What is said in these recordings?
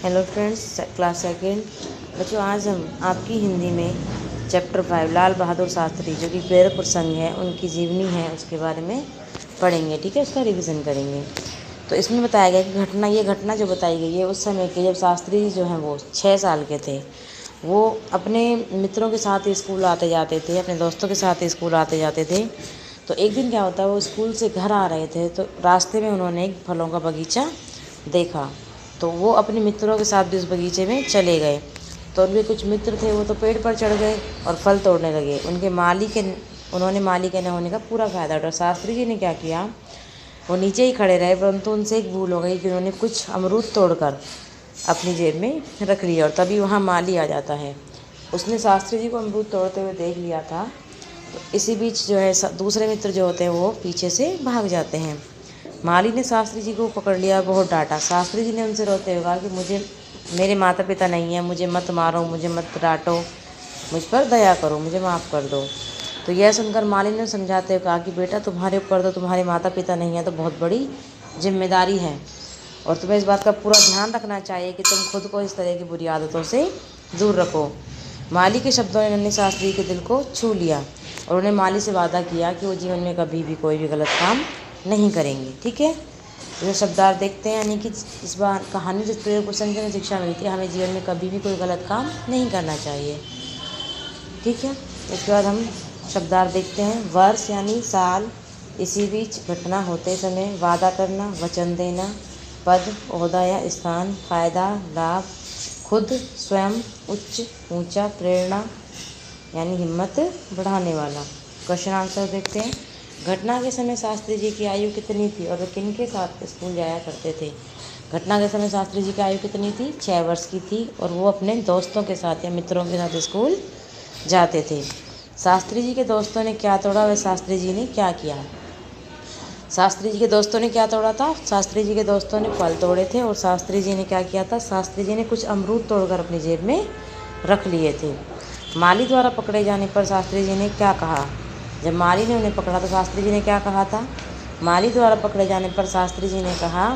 Hello friends, class second बच्चों, आज हम आपकी हिंदी में चैप्टर 5 लाल बहादुर शास्त्री जो कि प्रेरक प्रसंग है, उनकी जीवनी है, उसके बारे में पढ़ेंगे। ठीक है, उसका रिवीजन करेंगे। तो इसमें बताया गया कि ये घटना जो बताई गई है उस समय की, जब शास्त्री जी जो हैं वो 6 साल के थे। वो अपने मित्रों के साथ स्कूल आते जाते थे, अपने दोस्तों के साथ स्कूल आते जाते थे। तो एक दिन क्या होता है, वो स्कूल से घर आ रहे थे तो रास्ते में उन्होंने एक फलों का बगीचा देखा। तो वो अपने मित्रों के साथ भी उस बगीचे में चले गए। तो उनके कुछ मित्र थे, वो तो पेड़ पर चढ़ गए और फल तोड़ने लगे। उन्होंने माली के न होने का पूरा फ़ायदा उठाया। शास्त्री जी ने क्या किया, वो नीचे ही खड़े रहे, परंतु उनसे एक भूल हो गई कि उन्होंने कुछ अमरूद तोड़कर अपनी जेब में रख लिया और तभी वहाँ माली आ जाता है। उसने शास्त्री जी को अमरूद तोड़ते हुए देख लिया था। तो इसी बीच जो है दूसरे मित्र जो होते हैं वो पीछे से भाग जाते हैं। माली ने शास्त्री जी को पकड़ लिया और बहुत डांटा। शास्त्री जी ने उनसे रोते हुए कहा कि मेरे माता पिता नहीं हैं, मुझे मत मारो, मुझे मत डांटो, मुझ पर दया करो, मुझे माफ़ कर दो। तो यह सुनकर माली ने समझाते हुए कहा कि बेटा, तुम्हारे ऊपर तो तुम्हारे माता पिता नहीं हैं तो बहुत बड़ी जिम्मेदारी है और तुम्हें इस बात का पूरा ध्यान रखना चाहिए कि तुम खुद को इस तरह की बुरी आदतों से दूर रखो। माली के शब्दों ने नन्हे शास्त्री के दिल को छू लिया और उन्हें माली से वादा किया कि वो जीवन में कभी भी कोई भी गलत काम नहीं करेंगे। ठीक है, तो शब्दार्थ देखते हैं, यानी कि इस बार कहानी से प्रेरक प्रसंग में शिक्षा मिलती है, हमें जीवन में कभी भी कोई गलत काम नहीं करना चाहिए। ठीक है, इसके बाद हम शब्दार्थ देखते हैं। वर्ष यानी साल, इसी बीच घटना होते समय, वादा करना, वचन देना, पद ओहदा या स्थान, फ़ायदा लाभ, खुद स्वयं, उच्च ऊंचा, प्रेरणा यानी हिम्मत बढ़ाने वाला। क्वेश्चन आंसर देखते हैं। घटना के समय शास्त्री जी की आयु कितनी थी और वे किन के साथ स्कूल जाया करते थे? घटना के समय शास्त्री जी की आयु कितनी थी? 6 वर्ष की थी और वो अपने दोस्तों के साथ या मित्रों के साथ स्कूल जाते थे। शास्त्री जी के दोस्तों ने क्या तोड़ा व शास्त्री जी ने क्या किया? शास्त्री जी के दोस्तों ने क्या तोड़ा था? शास्त्री जी के दोस्तों ने फल तोड़े थे और शास्त्री जी ने क्या किया था? शास्त्री जी ने कुछ अमरूद तोड़कर अपनी जेब में रख लिए थे। माली द्वारा पकड़े जाने पर शास्त्री जी ने क्या कहा? जब माली ने उन्हें पकड़ा तो शास्त्री जी ने क्या कहा था? माली द्वारा पकड़े जाने पर शास्त्री जी ने कहा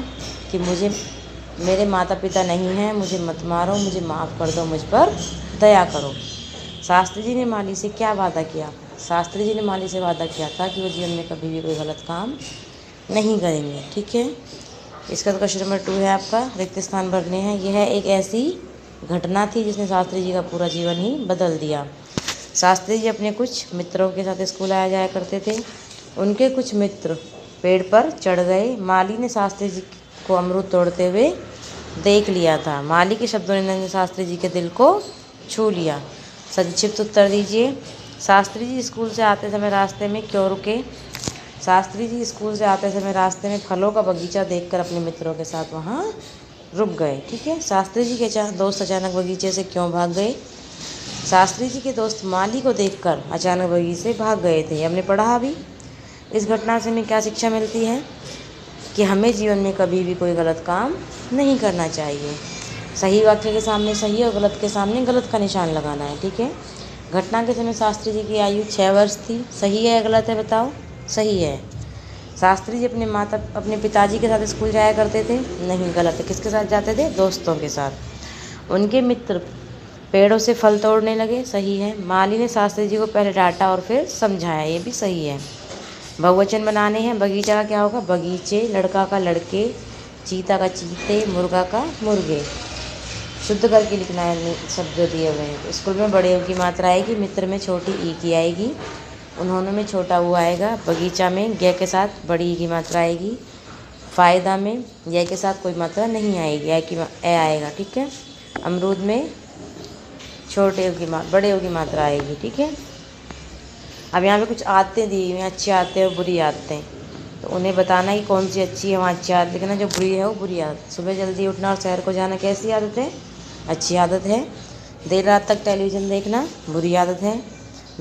कि मेरे माता पिता नहीं हैं, मुझे मत मारो, मुझे माफ़ कर दो, मुझ पर दया करो। शास्त्री जी ने माली से क्या वादा किया? शास्त्री जी ने माली से वादा किया था कि वो जीवन में कभी भी कोई गलत काम नहीं करेंगे। ठीक है, इसका क्वेश्चन नंबर 2 है आपका, रिक्त स्थान भरने हैं। यह एक ऐसी घटना थी जिसने शास्त्री जी का पूरा जीवन ही बदल दिया। शास्त्री जी अपने कुछ मित्रों के साथ स्कूल आया जाया करते थे। उनके कुछ मित्र पेड़ पर चढ़ गए। माली ने शास्त्री जी को अमरूद तोड़ते हुए देख लिया था। माली के शब्दों ने शास्त्री जी के दिल को छू लिया। संक्षिप्त उत्तर दीजिए। शास्त्री जी स्कूल से आते समय रास्ते में क्यों रुके? शास्त्री जी स्कूल से आते समय रास्ते में फलों का बगीचा देखकर अपने मित्रों के साथ वहाँ रुक गए। ठीक है, शास्त्री जी के दोस्त अचानक बगीचे से क्यों भाग गए? शास्त्री जी के दोस्त माली को देखकर अचानक बगीचे से भाग गए थे। हमने पढ़ा भी। इस घटना से हमें क्या शिक्षा मिलती है कि हमें जीवन में कभी भी कोई गलत काम नहीं करना चाहिए। सही वाक्य के सामने सही और गलत के सामने गलत का निशान लगाना है। ठीक है, घटना के समय शास्त्री जी की आयु 6 वर्ष थी। सही है या गलत है, बताओ? सही है। शास्त्री जी अपने पिताजी के साथ स्कूल जाया करते थे? नहीं, गलत है। किसके साथ जाते थे? दोस्तों के साथ। उनके मित्र पेड़ों से फल तोड़ने लगे? सही है। माली ने शास्त्री जी को पहले डांटा और फिर समझाया? ये भी सही है। बहुवचन बनाने हैं। बगीचा का क्या होगा? बगीचे, लड़का का लड़के, चीता का चीते, मुर्गा का मुर्गे। शुद्ध करके लिखना है शब्द जो दिए हुए हैं। स्कूल में बड़े की मात्रा आएगी, मित्र में छोटी ई की आएगी, उन्होंने में छोटा वो आएगा, बगीचा में ग के साथ बड़ी ई की मात्रा आएगी, फ़ायदा में य के साथ कोई मात्रा नहीं आएगी, ए आएगा। ठीक है, अमरूद में बड़े की मात्रा आएगी। ठीक है, अब यहाँ पे कुछ आदतें दी हुई हैं, अच्छी आदतें और बुरी आदतें। तो उन्हें बताना कि कौन सी अच्छी है, वहाँ अच्छी आदत लिखना, जो बुरी है वो बुरी आदत। सुबह जल्दी उठना और शहर को जाना कैसी आदत है? अच्छी आदत है। देर रात तक टेलीविज़न देखना बुरी आदत है।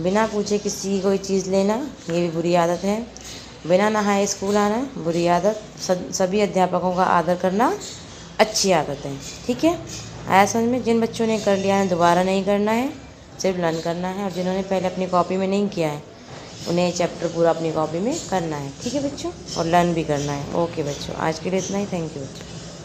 बिना पूछे किसी की कोई चीज़ लेना, ये भी बुरी आदत है। बिना नहाए स्कूल आना बुरी आदत। सभी अध्यापकों का आदर करना अच्छी आदत है। ठीक है, आया समझ में? जिन बच्चों ने कर लिया है दोबारा नहीं करना है, सिर्फ लर्न करना है, और जिन्होंने पहले अपनी कॉपी में नहीं किया है उन्हें चैप्टर पूरा अपनी कॉपी में करना है। ठीक है बच्चों, और लर्न भी करना है। ओके बच्चों, आज के लिए इतना ही। थैंक यू बच्चों।